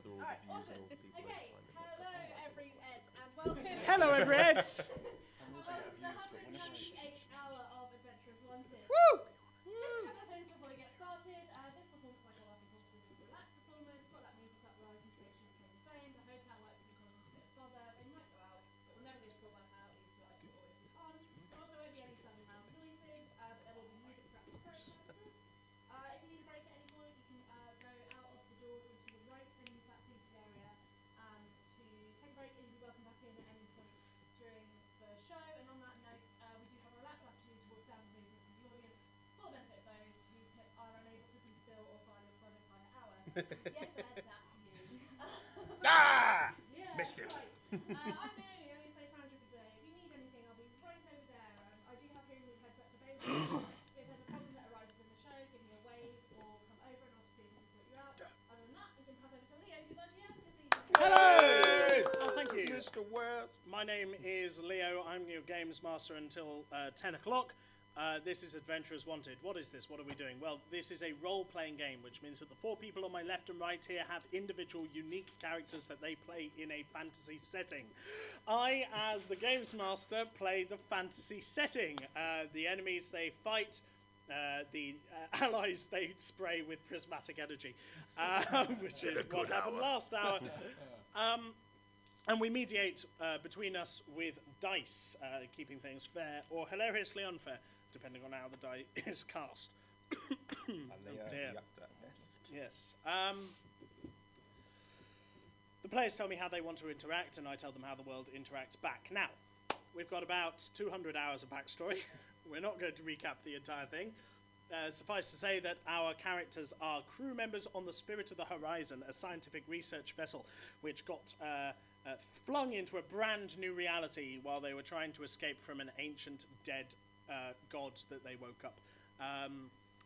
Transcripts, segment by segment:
together all the views and all the people Okay, at the time. hello every Ed and welcome. Hello, every Ed. Welcome to the 198th hour of Adventurers Wanted. Woo! Just a couple of things before we get started. This performance, like all our performances, is a relaxed performance. What that means is that the rising station will stay the same. The hotel likes to be causing us a bit of bother. They might go out, but we'll never lose call by how these lights will always be on. There also won't be any sudden loud noises, but there will be music for atmospheric purposes. If you need a break at any point, you can go out of the doors and to the right and use that seated area to take a break, and you'll be welcome back in at any point during the show. And on that note, we do have a relaxed attitude towards sound and movement from the audience for the benefit of those who are unable to be still or silent for an entire hour. Yes, Ed, that's you. Ah! Yeah, Missed him. right. I'm Naomi, I only say Foundry for today. If you need anything, I'll be right over there. I do have hearing lead headsets available. If there's a problem that arises in the show, give me a wave or come over and I'll see if we can sort you out. Other than that, we can pass over to Leo, who's our GM this evening. Hello! Oh, thank you. Mr. West. My name is Leo. I'm your games master until 10 o'clock. This is Adventurers Wanted. What is this? What are we doing? Well, this is a role-playing game, which means that the four people on my left and right here have individual, unique characters that they play in a fantasy setting. I, as the games master, play the fantasy setting. The enemies they fight, the allies they spray with prismatic energy, which is what happened last hour. And we mediate between us with dice, keeping things fair or hilariously unfair, depending on how the die is cast. Dear. Yes. The players tell me how they want to interact, and I tell them how the world interacts back. Now, we've got about 200 hours of backstory. We're not going to recap the entire thing. Suffice to say that our characters are crew members on the Spirit of the Horizon, a scientific research vessel which got flung into a brand new reality while they were trying to escape from an ancient dead god that they woke up.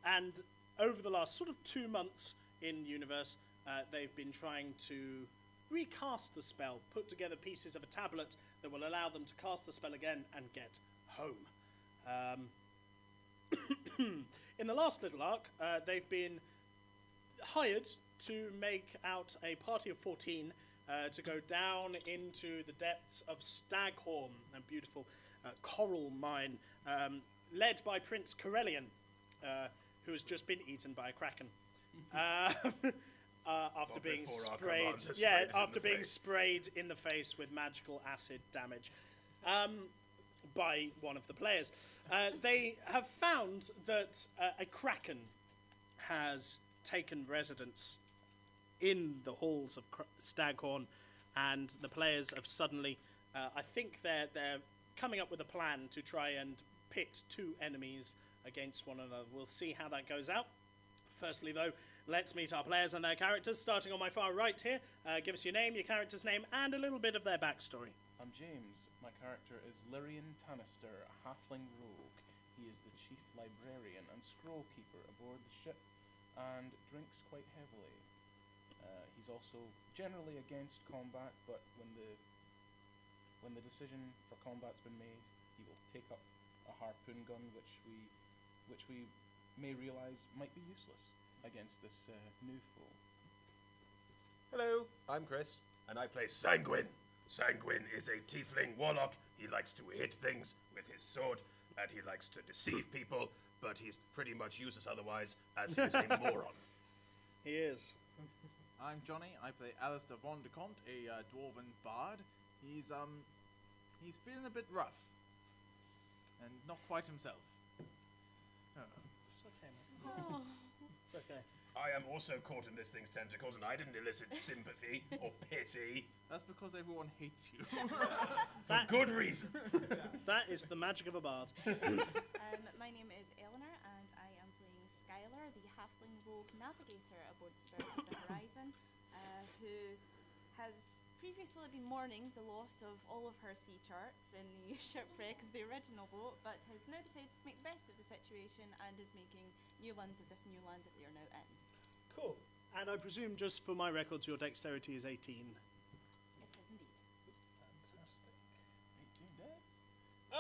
And over the last sort of 2 months in universe, they've been trying to recast the spell, put together pieces of a tablet that will allow them to cast the spell again and get home. In the last little arc, they've been hired to make out a party of 14 to go down into the depths of Staghorn, a beautiful coral mine, led by Prince Corellian, who has just been eaten by a kraken. After being sprayed in the face with magical acid damage by one of the players. They have found that a kraken has taken residence in the halls of Staghorn, and the players have suddenly, I think they're coming up with a plan to try and pit two enemies against one another. We'll see how that goes out. Firstly, though, let's meet our players and their characters, starting on my far right here. Give us your name, your character's name, and a little bit of their backstory. I'm James. My character is Lyrian Tannister, a halfling rogue. He is the chief librarian and scroll keeper aboard the ship and drinks quite heavily. He's also generally against combat, but when the decision for combat's been made, he will take up a harpoon gun, which we may realise might be useless against this new foe. Hello, I'm Chris, and I play Sanguine. Sanguine is a tiefling warlock. He likes to hit things with his sword, and he likes to deceive people, but he's pretty much useless otherwise, as he's a moron. He is. I'm Johnny. I play Alistair Von de Comte, a dwarven bard. He's feeling a bit rough, and not quite himself. It's okay, man. It's okay. I am also caught in this thing's tentacles, and I didn't elicit sympathy or pity. That's because everyone hates you. For good reason. That is the magic of a bard. My name is Eleanor, and I am playing Skylar, the halfling rogue navigator aboard the Spirit of the Horizon, who has previously been mourning the loss of all of her sea charts in the shipwreck of the original boat, but has now decided to make the best of the situation and is making new ones of this new land that they are now in. Cool. And I presume, just for my records, your dexterity is 18. It is indeed. Fantastic. 18 days.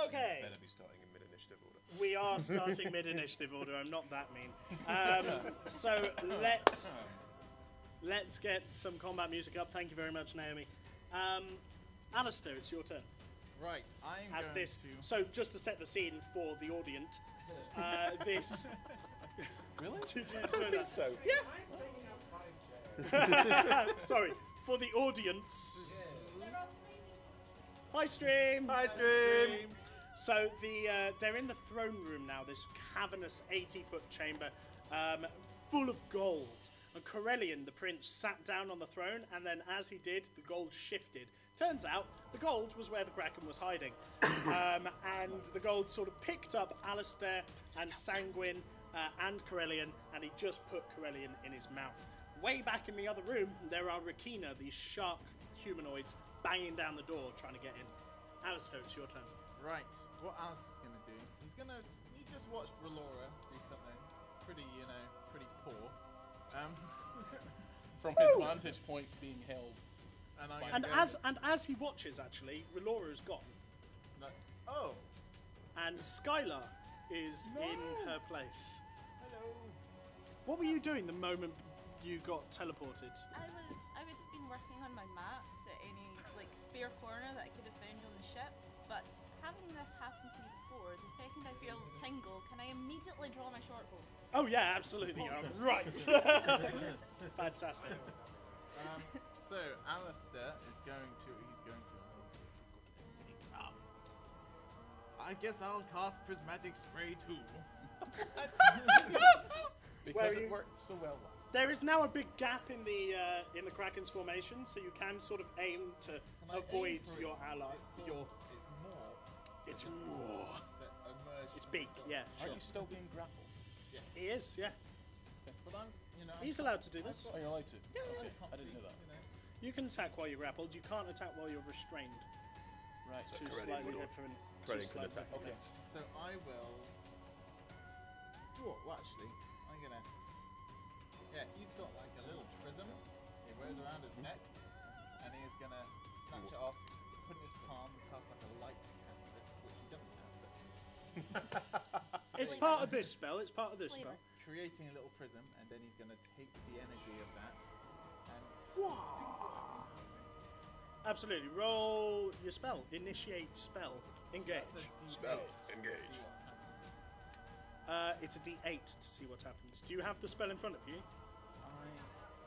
Okay. Better be starting in mid-initiative order. We are starting mid-initiative order. I'm not that mean. So Let's get some combat music up. Thank you very much, Naomi. Alistair, it's your turn. Right, I'm As going this, to... so just to set the scene for the audience, this. Really? Did you I don't think so. Sorry, for the audience. Hi, stream. Hi, Stream. So they're in the throne room now. This cavernous 80-foot chamber, full of gold. And Corellian, the prince, sat down on the throne, and then as he did, the gold shifted. Turns out the gold was where the Kraken was hiding, and the gold sort of picked up Alistair and Sanguine and Corellian, and he just put Corellian in his mouth. Way back in the other room, there are Rakina, these shark humanoids, banging down the door trying to get in. Alistair, it's your turn. Right, what Alice is going to do, he just watched Relora do something pretty, pretty poor. From his vantage point being held. And I'm And gonna as he watches, actually, Relora's gone, Oh, and Skylar is in her place. hello. What were you doing the moment you got teleported? I would have been working on my maps at any spare corner that I could have found on the ship, but having this happen to me before, the second I feel tingle, can I immediately draw my short bow? Oh yeah, absolutely. Right. Fantastic. So Alistair is going to, for goodness sake, I guess I'll cast Prismatic Spray too. Because Where you- it worked so well last. There is now a big gap in the Kraken's formation, so you can sort of aim to Can I aim avoid for your its- ally. It's It's more. raw. That emerged It's from big. the- Yeah. Are Sure. you still being grappled? Yes. He is. Yeah. But I'm, He's allowed to do this. Oh, you're allowed to? Yeah, Okay, yeah. I didn't know that. You can attack while you're grappled. You can't attack while you're restrained. Right. Two Corellian slightly would al- different. Corellian Two can slightly attack. different Okay. things. So I will. Well, actually, I'm gonna. Yeah, he's got like a little prism he wears around his neck, and he's gonna snatch it off, put it in his palm, and cast like a light cantrip, which he doesn't have, but It's Flavor. part of this spell. It's part of this Flavor. spell. creating a little prism, and then he's gonna take the energy of that and. Absolutely. Roll your spell. Initiate spell. Engage. That's a D8 Spell. to Engage. see what happens. It's a D8 to see what happens. Do you have the spell in front of you?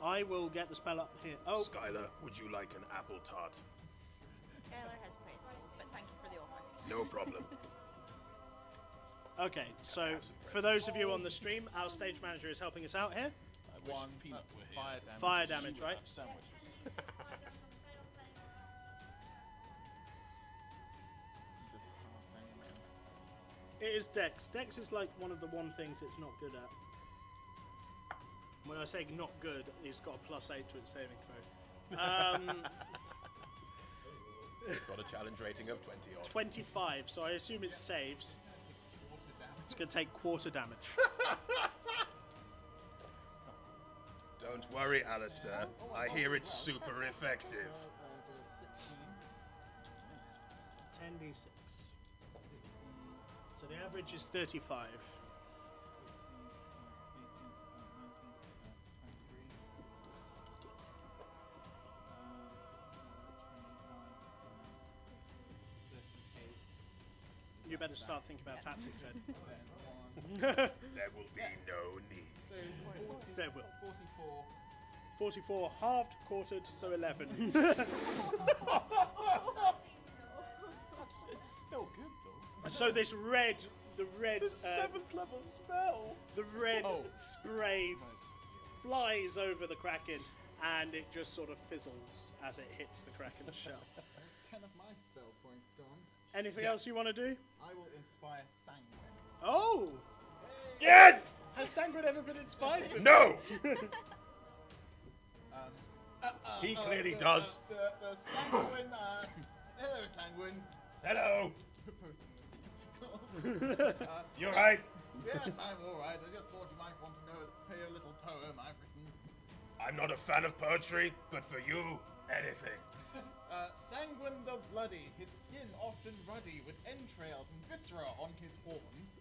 I will get the spell up here. Oh, Skylar, would you like an apple tart? Skylar has pretzels, but thank you for the offer. No problem. okay. So, have some for those of you on the stream, our stage manager is helping us out here. I wish One, Peanut that's were here. fire damage. Fire She damage, would right? have sandwiches. Just half anyway. It is Dex. Dex is like one of the one things it's not good at. When I say not good, it's got a +8 to its saving throw. It's got a challenge rating of 20 odd. 25, so I assume it saves. It's going to take quarter damage. Don't worry, Alistair. I hear it's super effective. 10d6. So the average is 35. 18, 19, 23, You better start thinking about tactics, Ed. There will be no need. So There will. 44. 44 halved, quartered, so 11. It's still good though. So this red, the red level spell. the red Oh. spray flies over the Kraken, and it just sort of fizzles as it hits the Kraken's shell. 10 of my spell points gone. Anything else you want to do? I will inspire Sanguine. Oh! Yes! Has Sanguine ever been inspired? before? No! Um, He clearly does. The Sanguine. Hello, Sanguine. Hello! uh, You alright? Yes, I'm alright. I just thought you might want to hear a little poem I've written. I'm not a fan of poetry, but for you, anything. Sanguine the Bloody, his skin often ruddy, with entrails and viscera on his horns.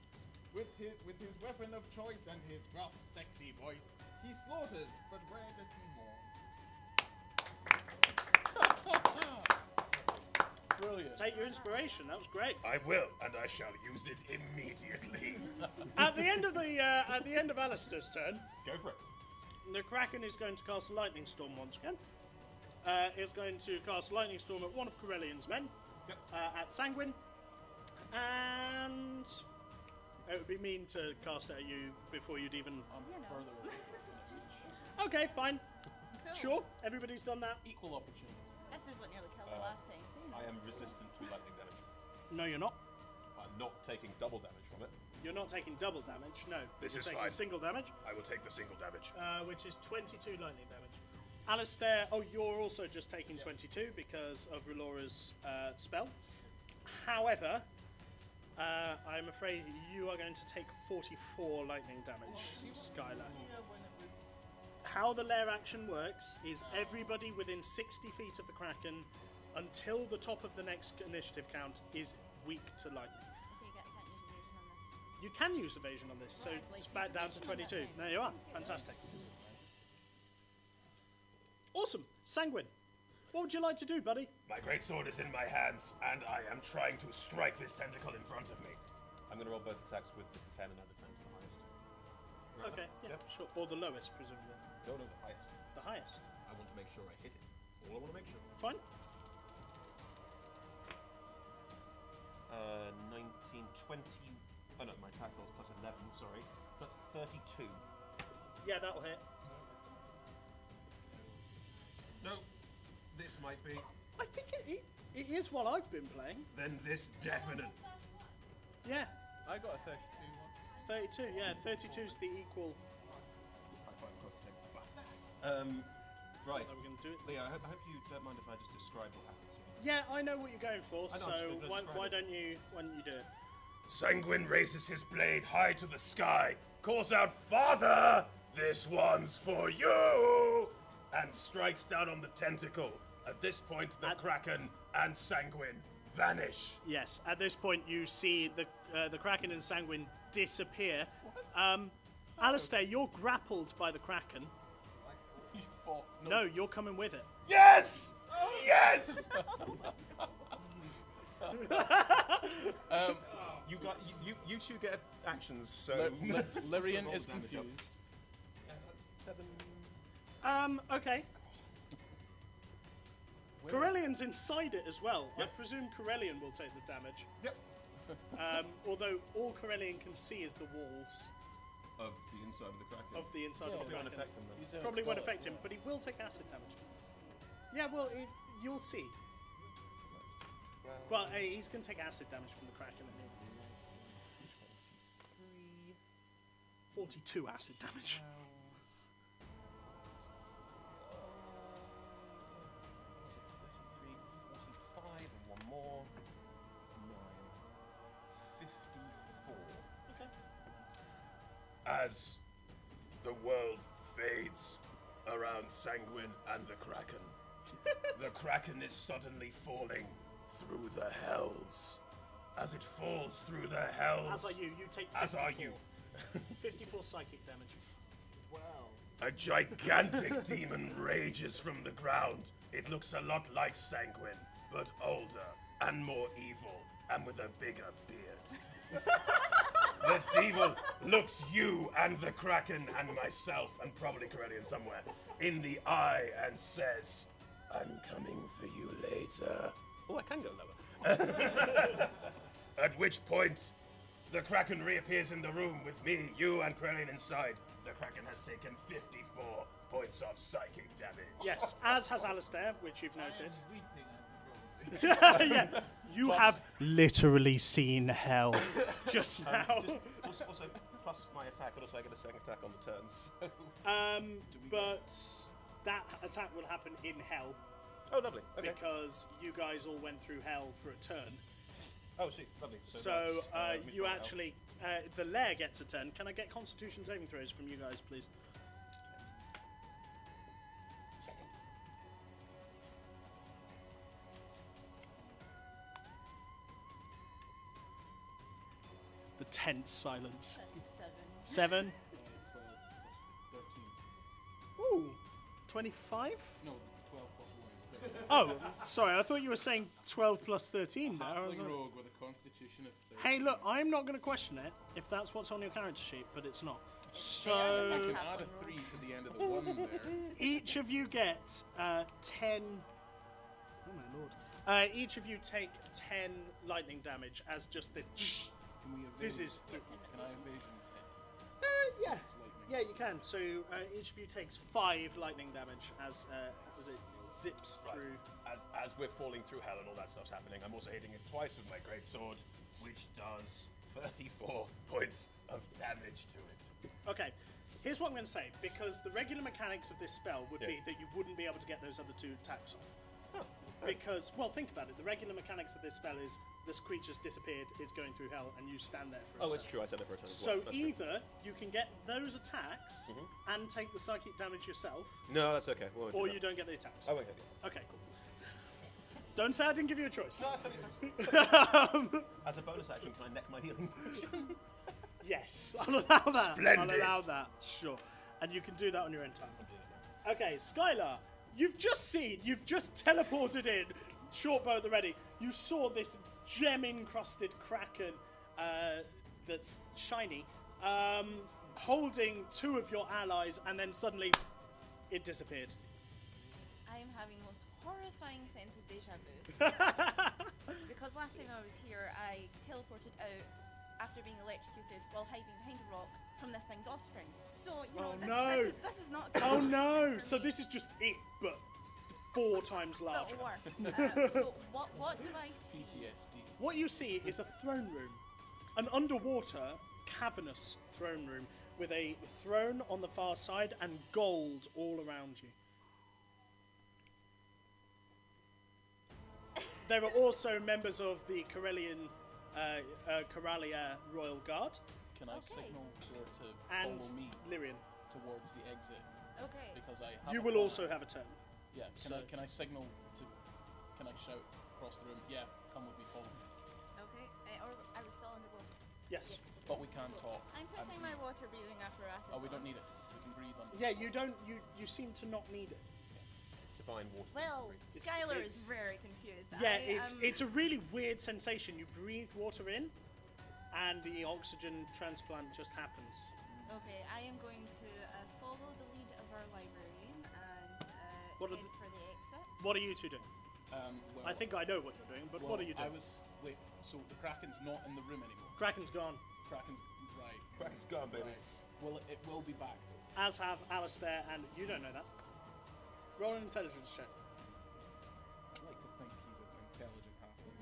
With his weapon of choice and his rough, sexy voice, he slaughters, but where does he mourn? take your inspiration. That was great. I will, and I shall use it immediately. At the end of Alistair's turn, Go for it. the Kraken is going to cast a lightning storm once again. Is going to cast a lightning storm at one of Corellian's men, Yep. at Sanguine, and it would be mean to cast it at you before you'd even. I'm You know. further away. Okay, fine. Cool. Sure, everybody's done that. Equal opportunity. This is what nearly killed me last time, so you know. I am resistant to lightning damage. No, you're not. I'm not taking double damage from it. You're not taking double damage. No, This you're is taking fine. single damage, I will take the single damage. which is 22 lightning damage. Alistair, you're also just taking 22 because of Relora's spell. However, I'm afraid you are going to take 44 lightning damage, Skylar. How the lair action works is everybody within 60 feet of the Kraken until the top of the next initiative count is weak to lightning. So you can't use evasion on this. You can use evasion on this, so Right, like it's back down to use evasion on 22. that thing. There you are. Fantastic. Awesome. Sanguine, what would you like to do, buddy? My greatsword is in my hands, and I am trying to strike this tentacle in front of me. I'm going to roll both attacks with the 10 and add the 10 to the highest. Right. Okay, yeah, Yep. sure. Or the lowest, presumably. No, the highest. The highest. I want to make sure I hit it. That's all I want to make sure. Fine. 19, 20... Oh no, my attack rolls plus 11, sorry. So that's 32. Yeah, that'll hit. No, this might be. I think it is what I've been playing. Then this definite. Yeah, I got a 32 once. 32. Yeah, 32 is the equal. Right. That we're going to do it. Leah, I hope you don't mind if I just describe what happens. Yeah, I know what you're going for. I know, So I'm just gonna why describe it. why don't you do it? Sanguine raises his blade high to the sky, calls out, "Father, this one's for you!" and strikes down on the tentacle. At this point, the Kraken and Sanguine vanish. Yes. At this point, you see the Kraken and Sanguine disappear. Alistair, you're grappled by the Kraken. You fought. No, you're coming with it. Yes! Yes! You got you two get actions, so Lyrian roll is the damage up. confused. Okay. Corellian's inside it as well. Yep. I presume Corellian will take the damage. Yep. Although all Corellian can see is the walls Of the inside of the Kraken. of the inside Yeah, of the Probably won't Kraken. affect him then. He's a Probably won't skeleton. affect him, but he will take acid damage. Yeah, well, you'll see. But he's going to take acid damage from the Kraken. 42 acid damage. 45 and one more. 9. 54. Okay. As the world fades around Sanguine and the Kraken, the Kraken is suddenly falling through the hells. As it falls through the hells, As are you. You take 54. As are you. 54 psychic damage. Wow. A gigantic demon rages from the ground. It looks a lot like Sanguine, but older and more evil, and with a bigger beard. The devil looks you and the Kraken and myself, and probably Corellian somewhere, in the eye and says, "I'm coming for you later." Oh, I can go lower. At which point, the Kraken reappears in the room with me, you, and Corellian inside. The Kraken has taken 54 points of psychic damage. Yes, as has Alistair, which you've I am noted. weeping uncontrollably. Yeah, you have literally seen hell just now. Also, plus my attack, but also I get a second attack on the turns. But that attack will happen in hell Oh, lovely. Okay. because you guys all went through hell for a turn. Oh, see, lovely. So that's, you Mishra actually, the lair gets a turn. Can I get Constitution saving throws from you guys, please? The tense silence. That's a 7. 7. 12 plus 13. Ooh, 25. No, 12 plus 1 is ability. Oh, sorry. I thought you were saying 12 plus 13 there. I was Halfling like, rogue with a constitution of 13. hey, look, I'm not going to question it if that's what's on your character sheet, but it's not. You So can Halfling add a rogue. 3 to the end of the 1 there. each of you get 10. Oh my lord! Each of you take 10 lightning damage as just the Can we evade? fizzes. You Through. can Can I evasion. evasion hit? Yeah, Since it's lightning. yeah, you can. So each of you takes 5 lightning damage as it zips Right. through. As we're falling through hell and all that stuff's happening, I'm also hitting it twice with my great sword, which does 34 points of damage to it. Okay, here's what I'm going to say, because the regular mechanics of this spell would be Yes. that you wouldn't be able to get those other 2 attacks off. Oh, Because, well, think about it. The regular mechanics of this spell is this creature's disappeared, it's going through hell, and you stand there for a oh, it's turn. true. I said that for a turn. as So well. That's true. either you can get those attacks and take the psychic damage yourself, No, that's okay. We won't do or that. you don't get the attacks. I won't get it. Okay, cool. Don't say I didn't give you a choice. As a bonus action, can I neck my healing potion? Yes, I'll allow that. Splendid. I'll allow that, sure. And you can do that on your own time. Okay, Skylar, you've just teleported in, short bow at the ready. You saw this gem-encrusted kraken that's shiny, holding 2 of your allies, and then suddenly it disappeared. I am having the most horrifying sense of deja vu. Because last time I was here, I teleported out after being electrocuted while hiding behind a rock from this thing's offspring. So, you know, Oh, this, no. this is not good. Oh no! for So me. this is just it, but 4 times But larger. worse. So what do I see? PTSD. What you see is a throne room, an underwater, cavernous throne room with a throne on the far side and gold all around you. There are also members of the Coralia Royal Guard Can I Okay. signal for her to and follow me Lyrian. towards the exit? Okay. Because I have You a will plan. also have a turn. Yeah, So- can I signal to... Can I shout across the room, yeah, come with me, follow me. Okay. Or are we still underwater? Yes. But we can talk. I'm and putting my breathe. water breathing apparatus Oh, we don't on. need it. We can breathe under. Yeah, you don't. You seem to not need it. Divine water. Well, It's- Skylar it's- is very confused. Yeah, I, it's a really weird sensation. You breathe water in, and the oxygen transplant just happens. Okay, I am going to follow the lead of our librarian and What are head the- for the exit. What are you 2 doing? Well, I think I know what you're doing, but what are you doing? Wait, so the Kraken's not in the room anymore? Kraken's gone, Kraken's... Right. Kraken's gone, baby. Right. Well, it will be back, though. as have Alistair, and you don't know that. Roll an intelligence check. I'd like to think he's an intelligent halfling.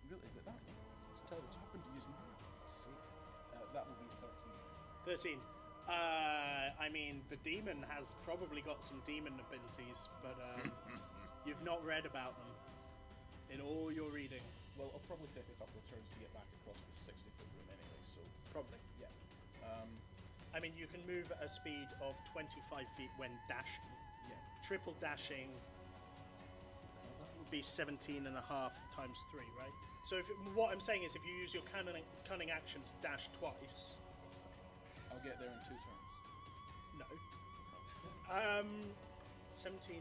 Really, is it that one? It's intelligence. I happened to use that. That will be 13. 13. I mean, the demon has probably got some demon abilities, but you've not read about them in all your reading. Well, I'll probably take a couple of turns to get back across the 60-foot room anyway, so Probably. yeah. I mean, you can move at a speed of 25 feet when dashing. Yeah. Triple dashing would be 17 and a half times 3, right? So what I'm saying is if you use your cunning action to dash twice, I'll get there in 2 turns. no. 17.5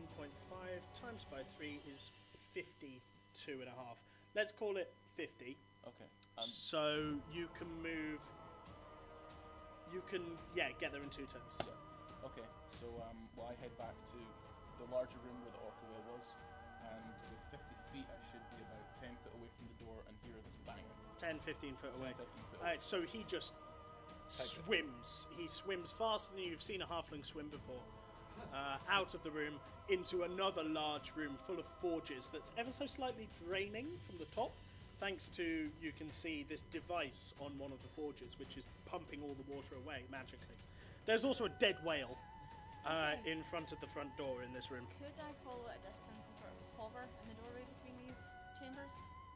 times by 3 is 52 and a half. Let's call it 50. Okay. So you can move. You can, get there in 2 turns. Yeah. Okay. So well, I head back to the larger room where the orca whale was, and with 50 feet, I should be about 10 foot away from the door and hear this banging. 10, 15 foot 10, away. 15 foot away. So he just swims. He swims faster than you've seen a halfling swim before. Out of the room into another large room full of forges that's ever so slightly draining from the top, thanks to, you can see, this device on one of the forges which is pumping all the water away magically. There's also a dead whale in front of the front door in this room. Could I follow at a distance and sort of hover in the doorway between these chambers?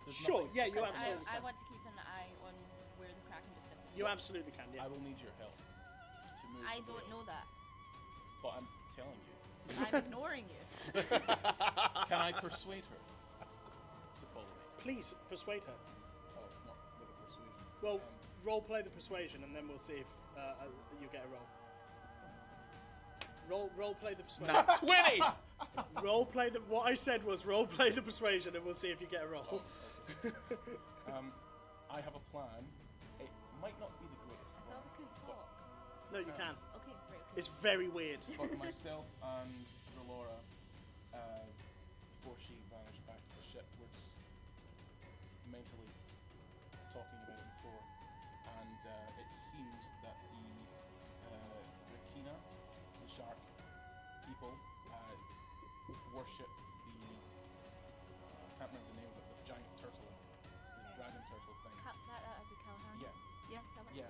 There's Sure, nothing- yeah, you 'Cause absolutely I can. want to keep an eye on where the Kraken just disappeared. You absolutely can, yeah. I will need your help to move. I the don't whale. know that. But I'm telling you. I'm ignoring you. Can I persuade her to follow me? Please, persuade her. Oh, not with a persuasion. Well, role play the persuasion and then we'll see if You get a roll. Roll play the persuasion. Nat 20! Roll play the. What I said was roll play the persuasion, and we'll see if you get a roll. I have a plan. It might not be the greatest I plan, thought we couldn't talk. No, you can. Okay, great. Okay. It's very weird. but myself and Relora, before she vanished back to the ship, were just mentally talking about it before, and it seems that the Rakina, the shark people, worship the I can't remember the name of it, the giant turtle, the dragon turtle thing. That'd be Callahan. Yeah, Yeah, Callahan. yeah.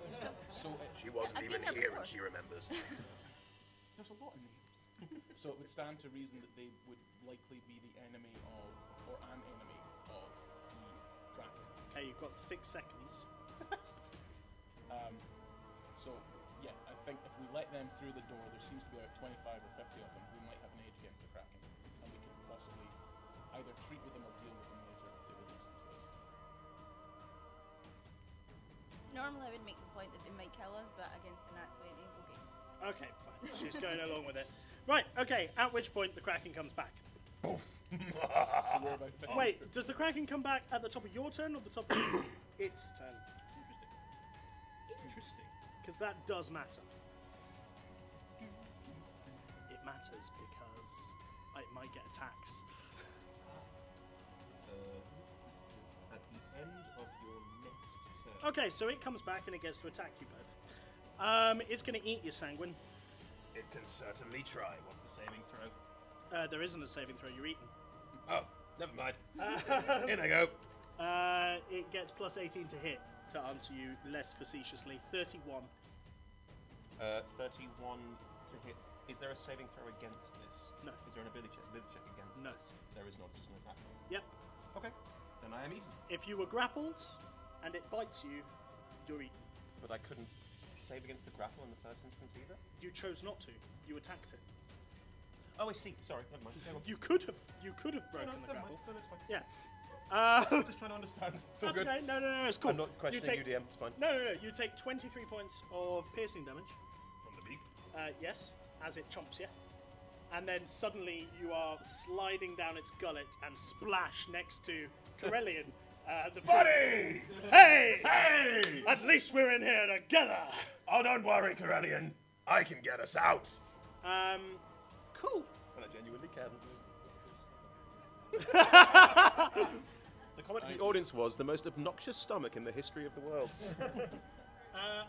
So She wasn't I've even been there here before. and she remembers. there's a lot of names. So it would stand to reason that they would likely be the enemy of, or an enemy of, the Kraken. Okay, you've got 6 seconds. So, yeah, I think if we let them through the door, there seems to be about 25 or 50 of them, we might have an edge against the Kraken. And we could possibly either treat with them or deal with them later if they would listen to us. Normally I would make the point that they might kill us, but against the nat 20, okay. Okay, fine. She's going along with it. Right, okay, at which point the Kraken comes back. So we're about 50. Wait, does the Kraken come back at the top of your turn or the top of its turn? Interesting. Because that does matter. It matters because it might get attacks. At the end of your next turn. Okay, so it comes back and it gets to attack you both. It's going to eat you, Sanguine. It can certainly try. What's the saving throw? There isn't a saving throw, you're eaten. Oh, never mind. In I go. It gets plus 18 to hit, to answer you less facetiously. 31. 31 to hit. Is there a saving throw against this? No. Is there an ability check against No. this? There is not, it's just an attack. Yep. Okay, then I am even. If you were grappled and it bites you, you're eaten. But I couldn't save against the grapple in the first instance either? You chose not to. You attacked it. Oh, I see. Sorry, never mind. Go on. You could have broken no, the never grapple. mind. No, that's fine. Yeah. Just trying to understand. It's all That's good. okay. No, it's cool. I'm not questioning you take, you, DM. It's fine. No. You take 23 points of piercing damage. From the beak. Yes, as it chomps you. And then suddenly you are sliding down its gullet and splash next to Corellian. The Buddy! Hey! Hey! At least we're in here together! Oh, don't worry, Corellian. I can get us out. Cool. And I genuinely can. The comment from the audience was the most obnoxious stomach in the history of the world.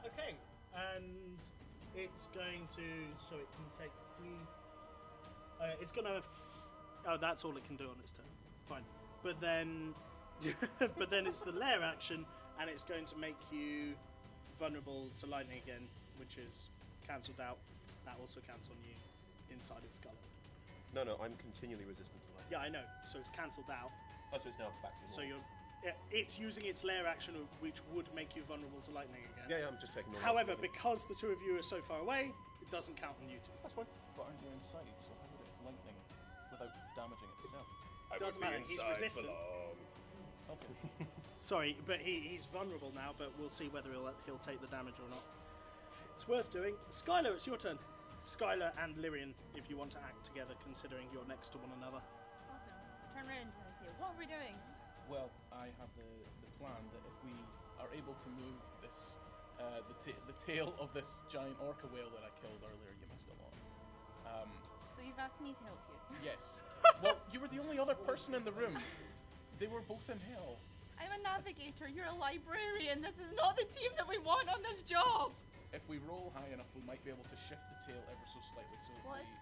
Okay. And it's going to... So it can take 3... it's going to... Oh, that's all it can do on its turn. Fine. But then... but then it's the lair action, and it's going to make you vulnerable to lightning again, which is cancelled out. That also counts on you inside its gullet. No, I'm continually resistant to lightning. Yeah, I know. So it's cancelled out. Oh, so it's now back to So normal. it's using its lair action, which would make you vulnerable to lightning again. Yeah, I'm just taking normal. However, lightning. because the two of you are so far away, it doesn't count on you two. That's fine. But aren't you inside, so how would it lightning without damaging itself? I Doesn't won't matter, be he's inside resistant. for long. Okay. Sorry, but he's vulnerable now, but we'll see whether he'll take the damage or not. It's worth doing. Skylar, it's your turn. Skylar and Lyrian, if you want to act together, considering you're next to one another. Awesome. Turn around and I say, what are we doing? Well, I have the plan that if we are able to move this, the tail of this giant orca whale that I killed earlier, you missed a lot. So you've asked me to help you. Yes. Well, you were the only other person in the room. They were both in hell. I'm a navigator, you're a librarian. This is not the team that we want on this job. If we roll high enough, we might be able to shift the tail ever so slightly. So that What we, is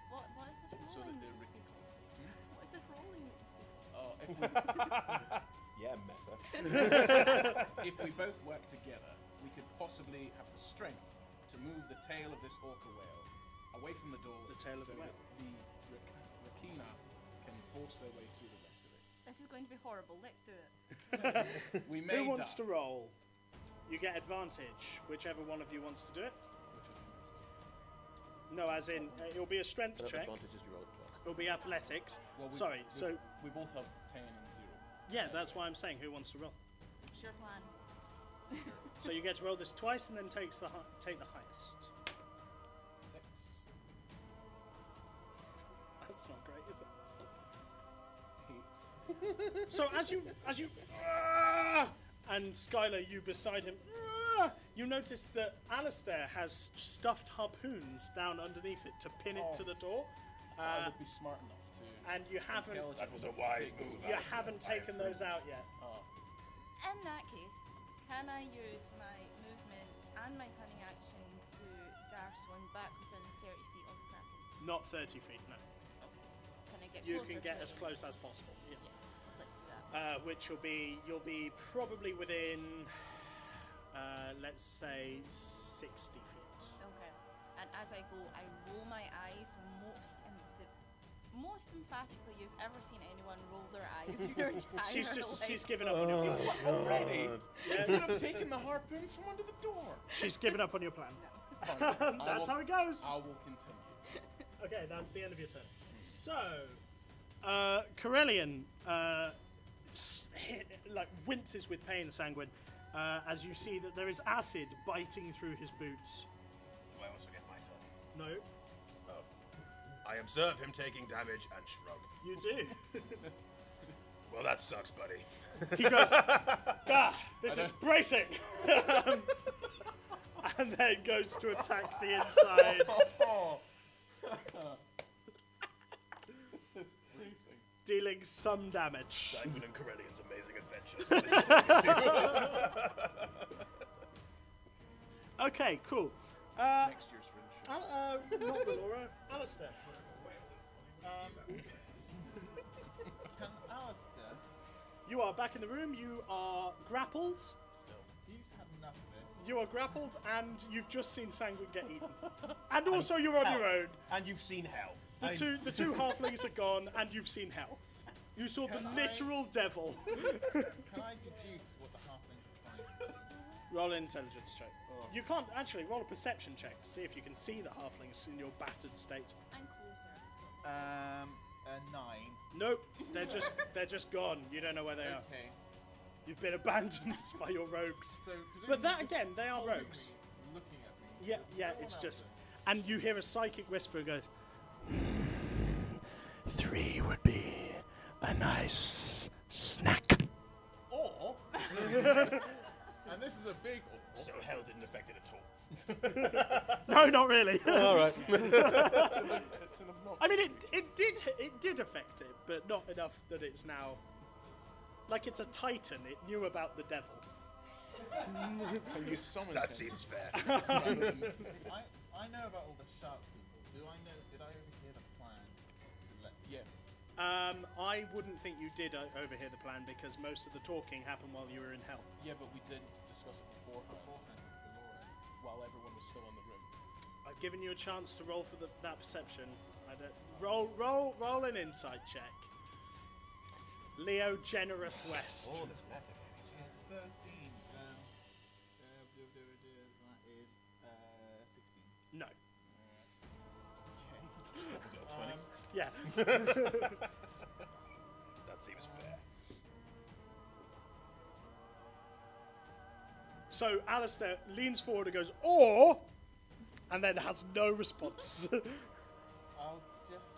this so that rolling they that you speak of? What is this rolling that you speak of? if we Yeah, meta. if we both work together, we could possibly have the strength to move the tail of this orca whale away from the door. The tail of so the whale. that the Rakina can force their way through the rest of it. This is going to be horrible. Let's do it. We may Who wants die. to roll? You get advantage, whichever one of you wants to do it. No, as in, it'll be a strength check. Advantage is you roll it twice. It'll be athletics. Well, Sorry, so... we both have 10 and 0. Yeah, that's why I'm saying who wants to roll. Sure plan. So you get to roll this twice and then take the highest. 6. That's not great, is it? 8. So as you and Skylar, you beside him, you notice that Alistair has stuffed harpoons down underneath it to pin it to the door. I would be smart enough to. And you haven't. intelligent That was a enough to wise take those move. You out. haven't taken those out yet. Oh. In that case, can I use my movement and my cunning action to dash one back within 30 feet of the Kraken? Not 30 feet, no. Can I get You closer can get to as him? close as possible. Yeah. Yes, I'd like to do that. Which you'll be probably within, let's say, 60 feet. Okay. And as I go, I roll my eyes most emphatically you've ever seen anyone roll their eyes in their entire life. She's given up on your plan. Already? Yeah. You could have taken the harpoons from under the door. She's given up on your plan. Fine. That's how it goes. I will continue. Okay, that's the end of your turn. So, Corellian, winces with pain, Sanguine, as you see that there is acid biting through his boots. Do I also get my turn? No, Oh. I observe him taking damage and shrug. you do. Well, that sucks, buddy. He goes, "Gah, this is bracing," and then goes to attack the inside, dealing some damage. Sanguine and Corellian's amazing adventures. This is taking to. Okay, cool. Next year's friendship. Not Laura, Alistair. Can Alistair? You are back in the room. You are grappled. Still. He's had enough of this. You are grappled, and you've just seen Sanguine get eaten. And also, you're on your own. And you've seen hell. The two halflings are gone, and you've seen hell. You saw the Can I- literal devil. Can I deduce what the halflings are trying to do? Roll an intelligence check. Oh. You can't actually roll a perception check to see if you can see the halflings in your battered state. I'm closer. A 9. Nope, they're just gone. You don't know where they are. Okay. You've been abandoned by your rogues. So, But that presumably again, just they are holding rogues. me, looking at me. Yeah, There's yeah, no one it's else just, there. and you hear a psychic whisper goes, 3 would be a nice snack. Or, and this is a big or. So hell didn't affect it at all. No, not really. All right. It's an obnoxious. I mean, it did affect it, but not enough that it's now, like it's a titan. It knew about the devil. Can you summon That him seems fair. rather than- I know about all the shark people. Did I overhear the plan to let Yeah. I wouldn't think you did overhear the plan because most of the talking happened while you were in hell. Yeah, but we did discuss it beforehand beforehand with Laura? while everyone was still in the room. I've given you a chance to roll for that perception. I don't roll an insight check. Leo Generous West. Oh, there's method. 13. That is 16. No. Okay. Was it a 20? Yeah. That seems fair. So Alistair leans forward and goes, "Or," and then has no response. I'll just.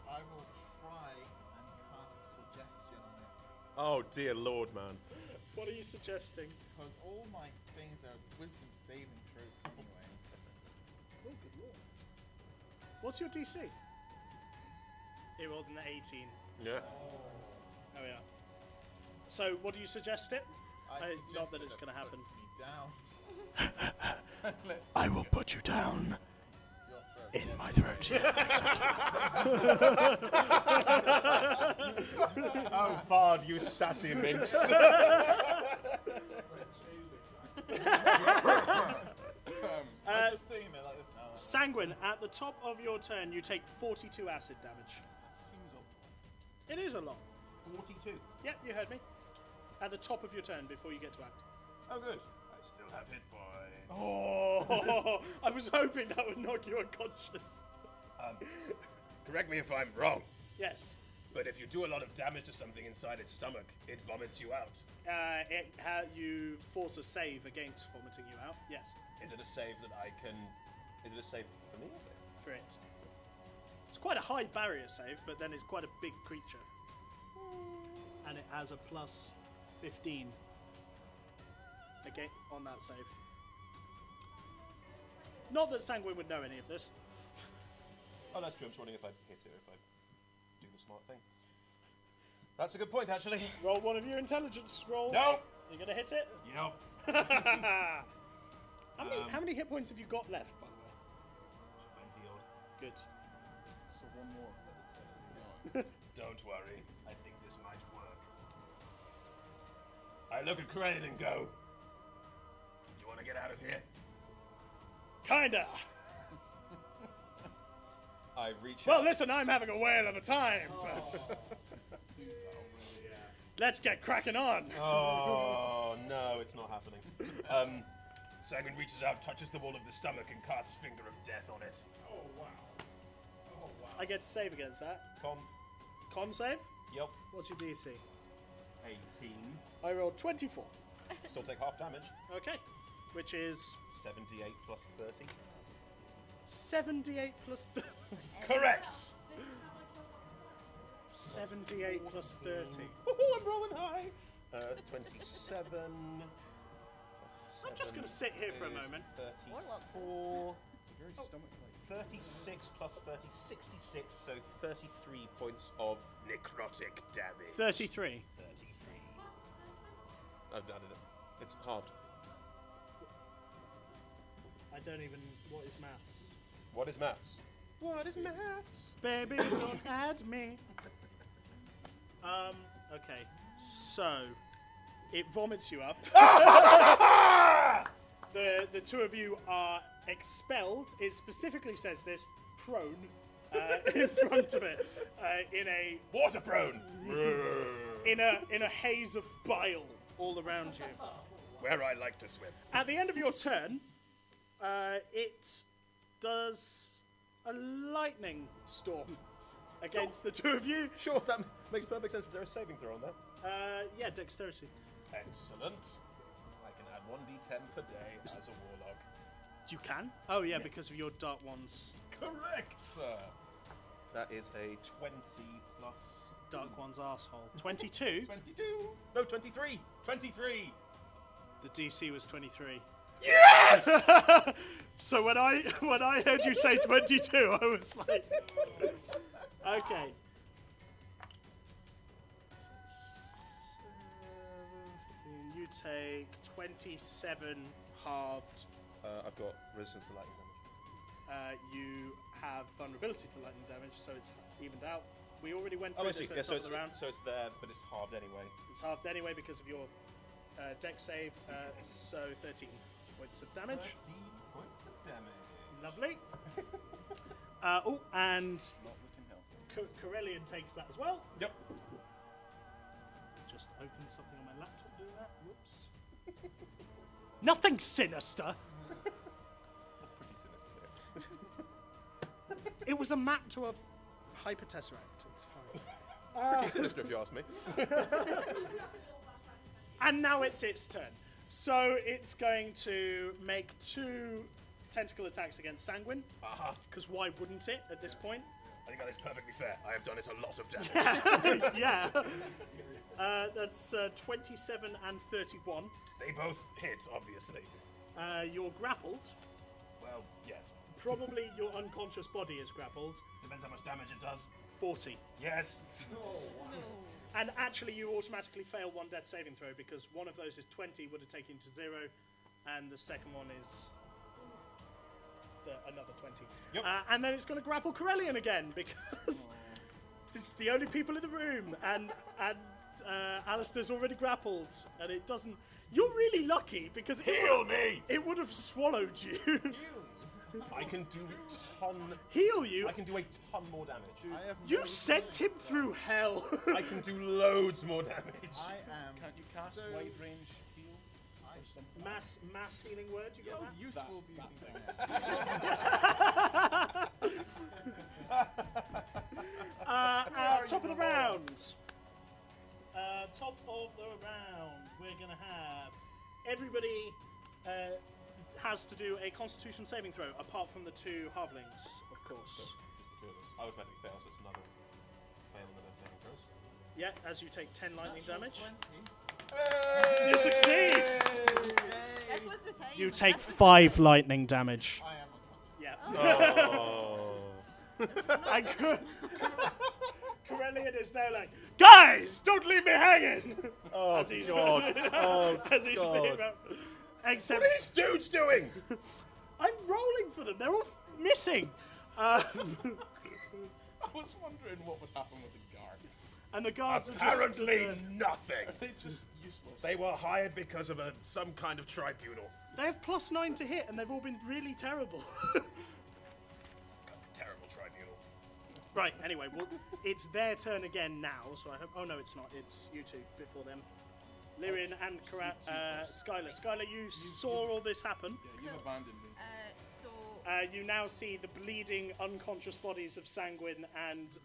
I will try and cast suggestion on it. Oh dear Lord, man. What are you suggesting? Because all my things are wisdom saving throws anyway. Oh, good lord. What's your DC? 16. He rolled an 18. Yeah. Oh yeah. So what do you suggest it? I not suggest that it's it gonna happen. puts me down. I will put you down Your throat. in my throat. Oh, Bard, you sassy minx. I'm just saying it like this now. Sanguine, at the top of your turn, you take 42 acid damage. That seems a It is a lot. 42. Yep, you heard me. At the top of your turn before you get to act. Oh, good. I still have hit points. Oh, I was hoping that would knock you unconscious. Correct me if I'm wrong. Yes. But if you do a lot of damage to something inside its stomach, it vomits you out. You force a save against vomiting you out. Yes, Is it a save that I can... Is it a save for me? for it. It's quite a high barrier save, but then it's quite a big creature. And it has a plus 15 again on that save. Not that Sanguine would know any of this. Oh, that's true. I'm just wondering if I'd hit it or if I'd do the smart thing. That's a good point, actually. Roll one of your intelligence rolls. No! You're gonna hit it? Yep. How many hit points have you got left, by the way? 20 odd. Good. So one more at the time. Don't worry. I think this might work. I look at Crane and go, you want to get out of here? Kinda. I reach Well, out. listen, I'm having a whale of a time, but let's get cracking on. Oh, no, it's not happening. Sanguine reaches out, touches the wall of the stomach, and casts Finger of Death on it. I get to save against that. Con save? Yep. What's your DC? 18. I rolled 24. Still take half damage. Okay. Which is 78 plus 30. 78 plus Correct! 78 plus 30. Oh, I'm rolling high. 27. I'm just going to sit here for a moment. 34. It's a very stomach-like. 36 plus 30, 66, so 33 points of necrotic damage. 33. 33. I've added it. It's halved. I don't even... What is maths? What is maths? What is maths? Baby, don't add me. Okay. So, it vomits you up. The two of you are expelled. It specifically says this, prone, in front of it, in a Water prone! in a haze of bile all around you. Where I like to swim. At the end of your turn, it does a lightning storm against the two of you. Sure, that makes perfect sense. Is there a saving throw on that? Yeah, dexterity. Excellent. I can add 1d10 per day as a warlock. You can? Oh yeah, Yes. because of your dark ones. Correct, sir. That is a 20 plus... Dark one's asshole. 22. 22? No, 23. 23. The DC was 23. Yes! So when I heard you say 22, I was like, okay. You take 27 halved. I've got resistance to lightning damage. You have vulnerability to lightning damage, so it's evened out. We already went Oh, through I see. this at Yeah, the so top it's, of the round. so it's there, but it's halved anyway. It's halved anyway because of your dex save, so 13 points of damage. 13 points of damage. Lovely. And Not looking healthy. Corellian takes that as well. Yep. Just opened something on my laptop doing that. Whoops. Nothing sinister. That's pretty sinister there. It was a map to a hypertesseract. It's fine. Pretty sinister if you ask me. And now it's its turn. So it's going to make 2 tentacle attacks against Sanguine. Aha. Because why wouldn't it at this point? I think that is perfectly fair. I have done it a lot of damage. Yeah. That's 27 and 31. They both hit, obviously. You're grappled. Well, yes. Probably your unconscious body is grappled. Depends how much damage it does. 40. Yes. And actually, you automatically fail 1 death saving throw because one of those is 20, would have taken you to 0, and the second one is another 20. Yep. And then it's going to grapple Corellian again because this is the only people in the room, and Alistair's already grappled, and it doesn't. You're really lucky because Heal me! it would have swallowed you. I can do a ton. Heal you? I can do a ton more damage. I have You no sent him through hell. I can do loads more damage. I am. Can't you cast so wide range heal or something? Mass healing word. You got How that? useful do you think I am? Top of the round. top of the round, we're going to have everybody has to do a Constitution saving throw, apart from the two halflings, of course. So, just the two of us. I automatically fail, so it's another fail and then a saving throws. Yeah, as you take 10 lightning damage. 20. You succeed! This was the time. You take This was the 5 time. lightning damage. I am Yeah. unconscious. Oh. And Corellian is there like, guys, don't leave me hanging! Oh, As he's God. Oh, as he's God. being up. Except What are these dudes doing? I'm rolling for them. They're all missing. I was wondering what would happen with the guards. And the guards are Apparently just... nothing. Are they just useless? They were hired because of some kind of tribunal. They have +9 to hit, and they've all been really terrible. Terrible tribunal. Right, anyway, well, it's their turn again now, so I hope... Oh, no, it's not. It's you two before them. Lyrian and Skylar. Skylar, you saw all this happen. Yeah, you've abandoned me. So You now see the bleeding, unconscious bodies of Sanguine and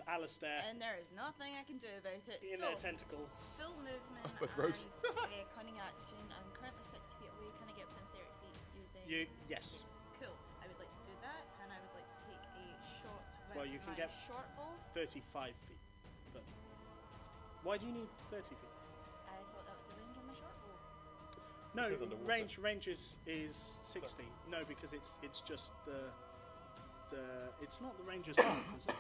Alistair and there is nothing I can do about it. in so their tentacles. full movement Both rogues. and cunning action. I'm currently 60 feet away. Can I get within 30 feet using? Yes. Cool. I would like to do that, and I would like to take a shot with Well, you can my get short bow. 35 feet. But why do you need 30 feet? I thought that was the range on my short bow. No, Because underwater. range is 60. No, because it's just the it's not the ranger's half, is it?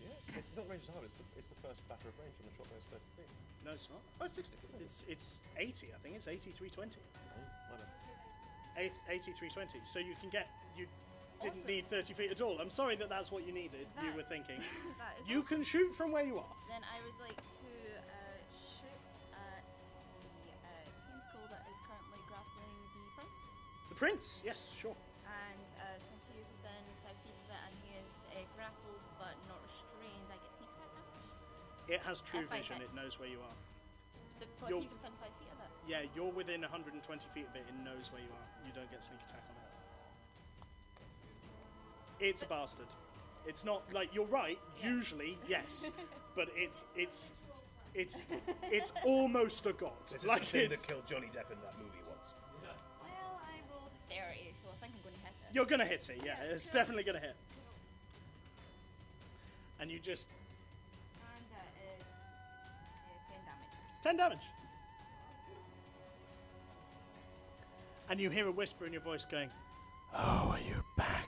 Yeah, it's not range hard. It's the first batter of range from the short bow is 30 feet. No, it's not. Oh, it's 60. It's 80. I think it's 8320. My bad. 8320. So you didn't need 30 feet at all. I'm sorry that's what you needed. You That- were thinking. That is You awesome. can shoot from where you are. Then I would like to shoot at the tentacle that is currently grappling the prince. The prince. Yes, sure. And since he is within 5 feet of it and he is grappled but not restrained, I get sneak attack damage. It has true If I vision. hit. It knows where you are. Because You're- he's within 5 feet of it. Yeah, you're within 120 feet of it. It knows where you are. You don't get sneak attack on it. It's a bastard. It's not like you're right. Yeah. Usually, yes, but it's almost a god. This is Like the thing that it's killed Johnny Depp in that movie once. Well, I rolled 30, so I think I'm going to hit it. you're gonna hit it. Yeah, it's cool. definitely gonna hit. And you just And that is 10 damage. 10 damage. And you hear a whisper in your voice going, "Oh, are you back?"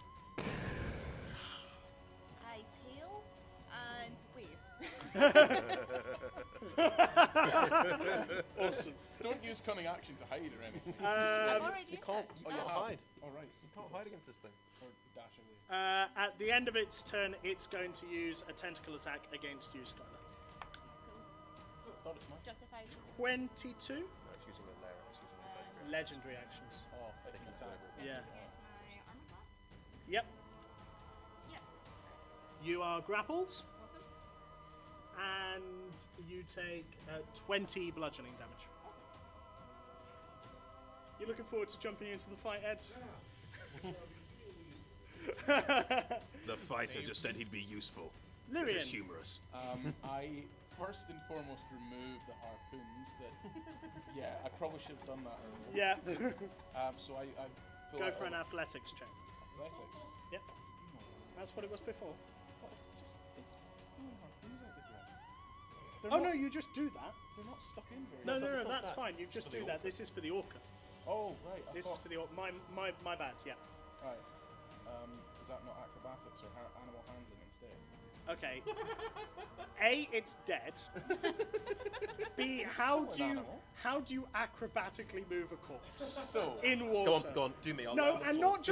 I pale and wave. Awesome. Don't use cunning action to hide or anything. I've already used can't. it. You Done. can't hide. All right. You can't hide against this thing. Or dash away. At the end of its turn, it's going to use a tentacle attack against you, Skylar. Cool. I thought it's mine. Justified. 22 No, it's using a layer. It's using a legendary. legendary actions. Oh, I think it's over. Yeah. Against my armor class? Yep. Yes. You are grappled, Awesome. and you take 20 bludgeoning damage. You're looking forward to jumping into the fight, Ed? The fighter just said he'd be useful. Lyrian. This is humorous. I first and foremost remove the harpoons. Yeah, I probably should have done that earlier. Yeah. So I pull Go out for all an the athletics check. athletics. Yep. That's what it was before. Well, it's pulling harpoons out the ground. Oh no, you just do that. They're not stuck in very No, well. no, no, not that's that. fine. You It's just for the do that. orca. This is for the orca. Oh, right. I This is thought, for the orca. My bad. Yeah. right. Is that not acrobatics or animal handling instead? Okay. A, it's dead. B, how still an do animal. you acrobatically move a corpse So, in water? Go on, do me. I'll No, lie on the and floor. not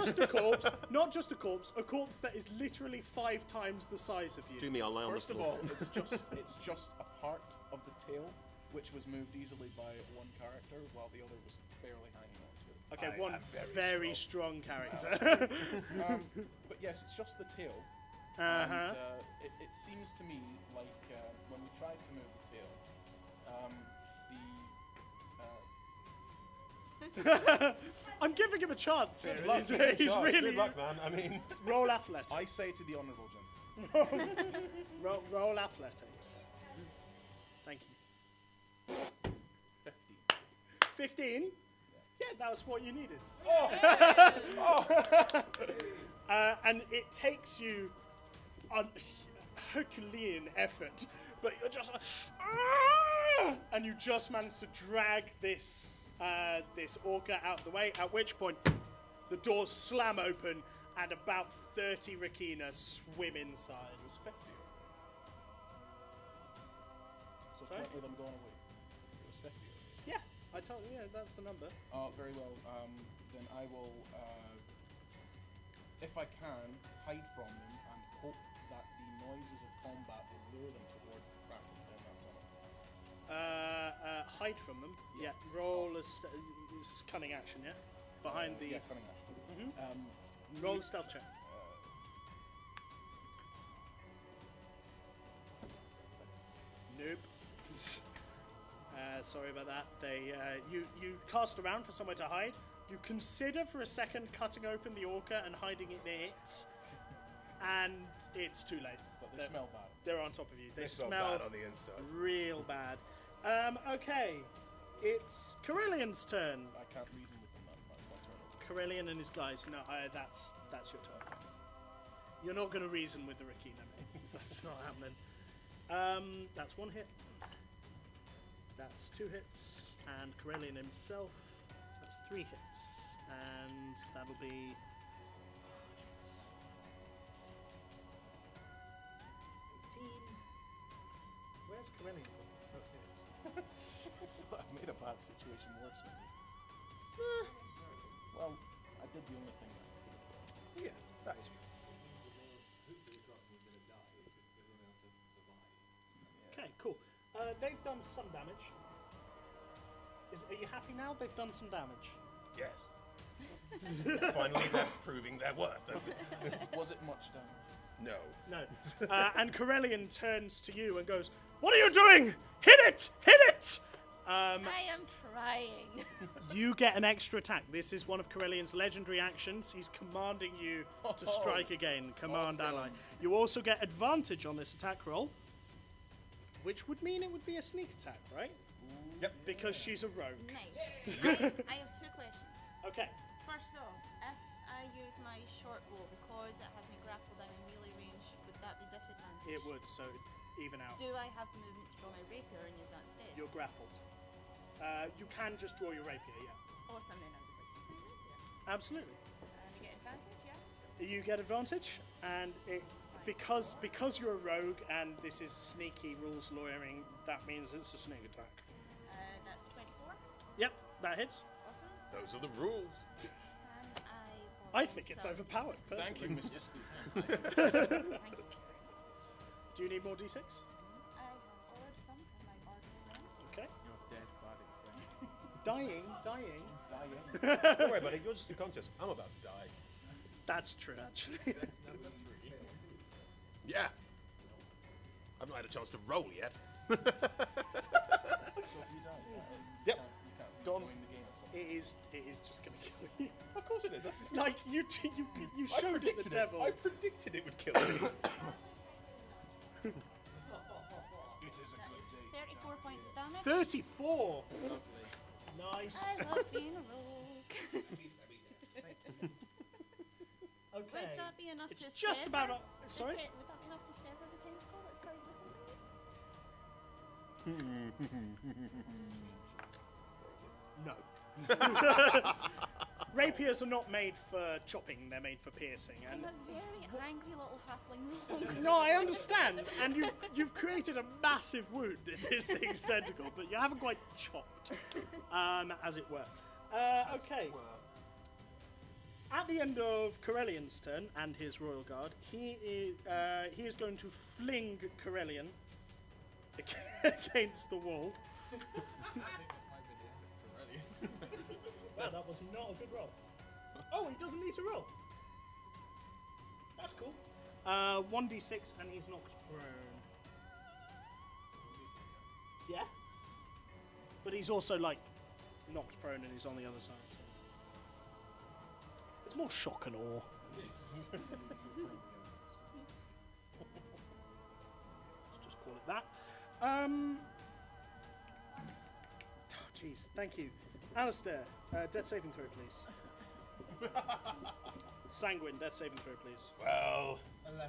just a corpse, a corpse that is literally 5 times the size of you. Do me. I'll lie on the first of floor. all, it's just a part of the tail, which was moved easily by one character, while the other was barely hanging on to it. Okay, I one am very very strong character. But yes, it's just the tail. Uh-huh. And it seems to me like when we tried to move the tail, I'm giving him a chance here. Good luck. He's, He's in he's charge. really Good luck, man. I mean, roll athletics. I say to the honourable gentleman, roll athletics. Thank you. 15? Yeah, that was what you needed. And it takes you a Herculean effort, but you're just and you just manage to drag this this orca out of the way, at which point the doors slam open and about 30 Rakina swim inside. It was 50. So Sorry? 20 of them going away. It was 50. Yeah, I told you, yeah, that's the number. Very well. Then I will, if I can, hide from them and hope that the noises of combat will lure them towards the Kraken down that tunnel. Hide from them. Yeah, roll a cunning action, yeah? Behind the... Yeah, cunning action. Roll a stealth check. 6. Nope. Sorry about that. You cast around for somewhere to hide. You consider for a second cutting open the orca and hiding it near it, and it's too late. But they smell bad. They're on top of you. They smell smell bad on the inside. real bad. Okay, it's Corellian's turn. I can't reason with them. That's my turn. Corellian and his guys. No, that's your turn. You're not going to reason with the Rakina, mate. That's not happening. That's one hit. That's 2 hits, and Corellian himself, that's 3 hits, and that'll be... 18. Where's Corellian? Okay. So I've made a bad situation worse with you. Well, I did the only thing that I could have done. Yeah, that is true. Okay, cool. They've done some damage. Are you happy now? They've done some damage. Yes. Finally, they're proving their worth. Was it much damage? No. No. And Corellian turns to you and goes, "What are you doing? Hit it! Hit it!" I am trying. You get an extra attack. This is one of Corellian's legendary actions. He's commanding you to strike again. Command Awesome. ally. You also get advantage on this attack roll, which would mean it would be a sneak attack, right? Yep. Because she's a rogue. Nice. I have 2 questions. Okay. First off, if I use my short bow because it has me grappled and in melee range, would that be disadvantage? It would, so even out. Do I have the movement to draw my rapier and use that instead? You're grappled. You can just draw your rapier, yeah. Awesome, then I would like to use my rapier. Absolutely. And I get advantage, yeah? You get advantage, and because you're a rogue and this is sneaky rules lawyering, that means it's a sneak attack. That's 24. Yep, that hits. Awesome. Those are the rules. And I think it's some overpowered, D6. Thank you, personally. Mr. Steve. Thank you very much. Do you need more d6? I have ordered some from my ordinary. Okay. Your dead body friend. Dying. Dying. Don't worry about it. You're just unconscious. I'm about to die. That's true, actually. Yeah. I've not had a chance to roll yet. So if you die, is that it? Yep. You can't Go on. join the game or something. It is just gonna kill you. Of course it is. That's Like you I showed it predicted the devil. I predicted it would kill me. It is a That good is day. 34 points of damage. 34. Nice. I love being a rogue. Okay. Would that be enough It's to just sever about. the Sorry. would that be enough to sever the tentacle that's currently holding me? No. Rapiers are not made for chopping; they're made for piercing. I'm And a very angry little halfling rogue. no, I understand. And you've created a massive wound in this thing's tentacle, but you haven't quite chopped, as it were. Okay. At the end of Corellian's turn and his royal guard, he is going to fling Corellian against the wall. I think this might be the end of Corellian. Wow, that was not a good roll. Oh, he doesn't need to roll. That's cool. 1d6 and he's knocked prone. Yeah. But he's also like knocked prone and he's on the other side. So it's more shock and awe. Let's just call it that. Oh, jeez, thank you. Alistair, death saving throw, please. Sanguine, death saving throw, please. Well, 11.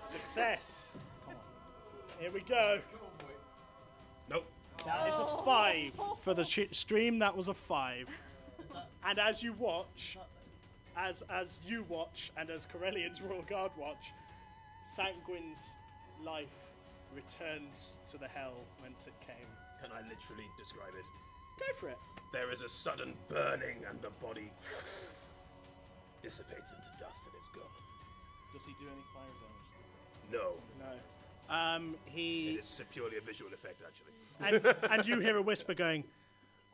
Success. Here we go. nope. That is a 5 for the stream. That was a 5. And as you watch, as you watch, and as Corellian's Royal Guard watch, Sanguine's life returns to the hell whence it came. Can I literally describe it? Go for it. There is a sudden burning and the body dissipates into dust and is gone. Does he do any fire damage? No. No. It He is purely a visual effect, actually. and you hear a whisper going,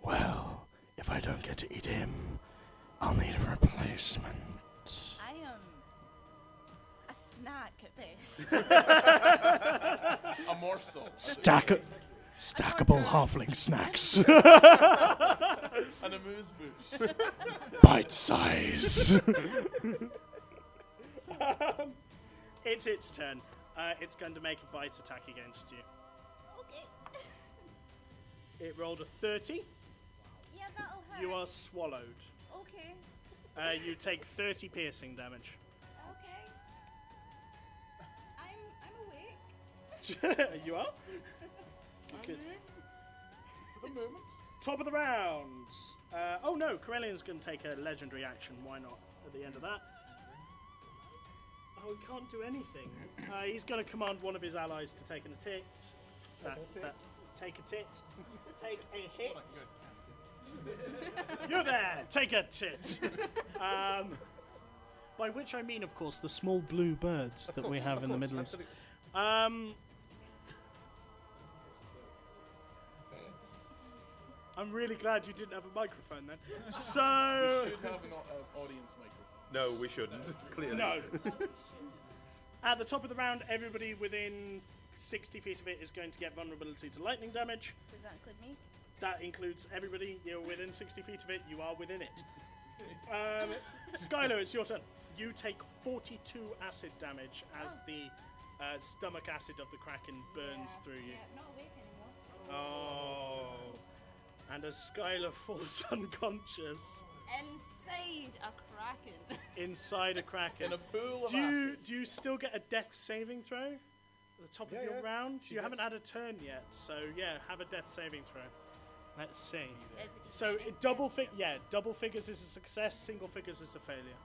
"Well, if I don't get to eat him, I'll need a replacement." I am a snack at best. A morsel. Stackable halfling snacks. An amuse-bouche. Bite size. It's its turn. It's going to make a bite attack against you. Okay. It rolled a 30. Yeah, that'll hurt. You are swallowed. Okay. You take 30 piercing damage. Okay. I'm awake. You are? For the moment. Top of the round. Oh no, Corellian's going to take a legendary action. Why not? At the end of that. Oh, he can't do anything. He's going to command one of his allies to take an tit. Take a tit. Take a hit. You're there. Take a tit. By which I mean, of course, the small blue birds that we have in the Midlands. I'm really glad you didn't have a microphone then. So Should have an audience microphone. No, we shouldn't. Clearly. no. At the top of the round, everybody within 60 feet of it is going to get vulnerability to lightning damage. Does that include me? That includes everybody. You're within 60 feet of it. You are within it. Skylar, it's your turn. You take 42 acid damage as the stomach acid of the Kraken burns through you. Yeah, not awake anymore. Oh. And as Skylar falls unconscious Inside a kraken. inside a Kraken. In a pool of acid. Do you still get a death saving throw at the top of your round? You haven't had a turn yet, so yeah, have a death saving throw. Let's see. Is it So defending? double figures is a success, single figures is a failure.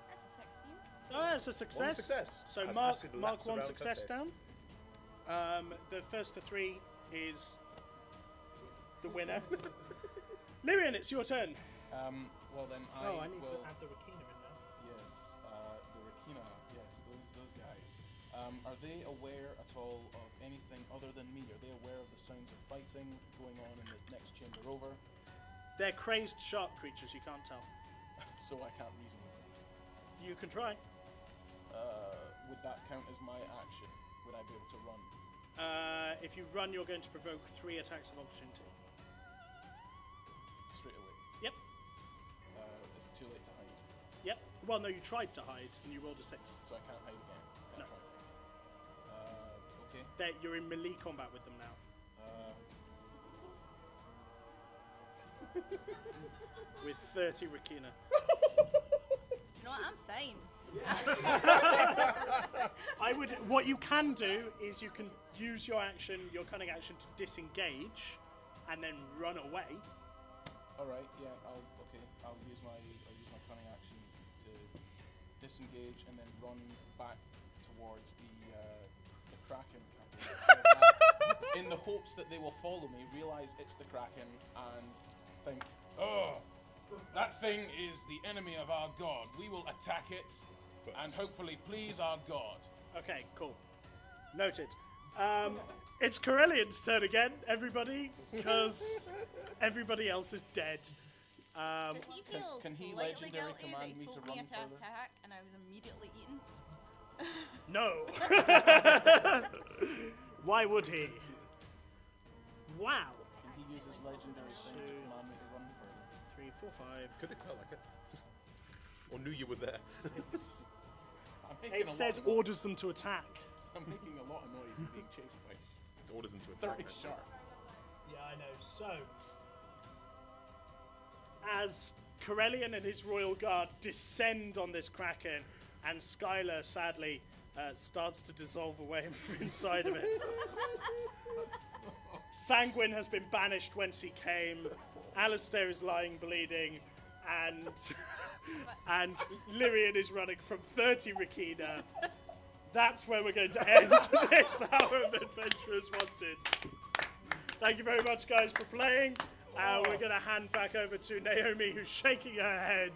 That's a 16. Oh, that's a success. One success. So As mark acid one laps around her success face. down. The first to 3 is the winner. Lyrian, it's your turn. Well then, I need will... to add the Rakina in there. Yes, the Rakina, yes, those guys. Are they aware at all of anything other than me? Are they aware of the sounds of fighting going on in the next chamber over? They're crazed shark creatures, you can't tell. So I can't reason with them. You can try. Would that count as my action? Would I be able to run? If you run, you're going to provoke 3 attacks of opportunity. Straight away. Yep. Is it too late to hide? Yep. Well, no, you tried to hide and you rolled a 6. So I can't hide again? No. Can't try. Okay. You're in melee combat with them now. With 30 Rakina. Do you know what? I'm fine. What you can do is you can use your cunning action to disengage, and then run away. All right. Yeah. I'll use my cunning action to disengage and then run back towards the Kraken captain. In the hopes that they will follow me, realize it's the Kraken, and think, oh, that thing is the enemy of our god. We will attack it and hopefully please our god. Okay, cool. Noted. It's Corellian's turn again, everybody, because everybody else is dead. Does he feel can he slightly legendary guilty command that me he to told me run to further? attack and I was immediately eaten? No. Why would he? Wow. Can he use his legendary thing to command me to run further? 3, 4, 5. Could have felt like it. Or knew you were there. I'm making It says orders them to attack. I'm making a lot of noise and being chased by It orders him to attack. 30 sharks. Yeah, I know. So, as Corellian and his royal guard descend on this kraken, and Skylar sadly starts to dissolve away inside of it. Sanguine has been banished whence he came. Alistair is lying bleeding, and Lyrian is running from 30 Rakina. That's where we're going to end this hour of Adventurers Wanted. Thank you very much, guys, for playing. We're going to hand back over to Naomi, who's shaking her head.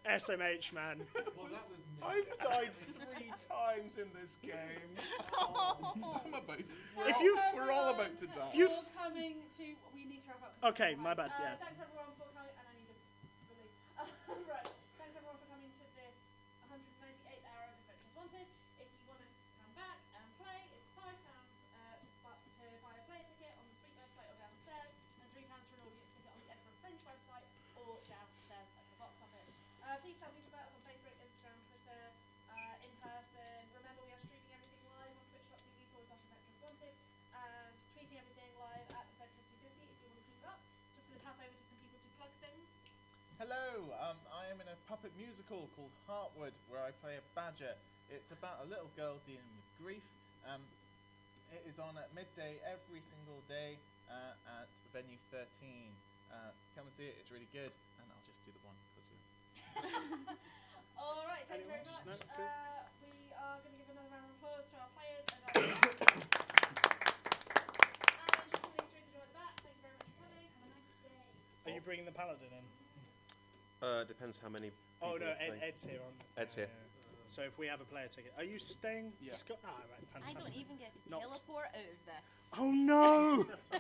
SMH, man. Well, that was I've died 3 times in this game. I'm about to. We're all about to die. you- For coming to, we need to wrap up. Okay, my bad, yeah. Thanks everyone for coming, and I need to believe. Right, thanks everyone for coming to this 198th hour of Adventures Wanted. If you want to come back and play, it's £5 to buy a player ticket on the Sweet website or downstairs, and £3 for an audience ticket on the Edinburgh Fringe website or downstairs at the box office. Please tell people about us on Facebook, Instagram, Twitter, in person. Remember, we are streaming everything live on twitch.tv/Adventures Wanted, and tweeting everything live at Adventures Suzuki if you want to keep up. Just going to pass over to some people to plug things. Hello, I am in a puppet musical called Heartwood, where I play a badger. It's about a little girl dealing with grief. It is on at midday every single day at venue 13. Come and see it, it's really good. And I'll just do the one because we're... Alright, thank you very Anyone? much. No? Cool. We are going to give another round of applause to our players. And coming through the door at the back, thank you very much for coming. Have a nice day. Are you bringing the paladin in? Depends how many. Oh people no, are playing. Ed's here. Ed's here. So if we have a player ticket, are you staying? Yeah. Right, I fantastic. don't even get to Not teleport out of this. Oh no!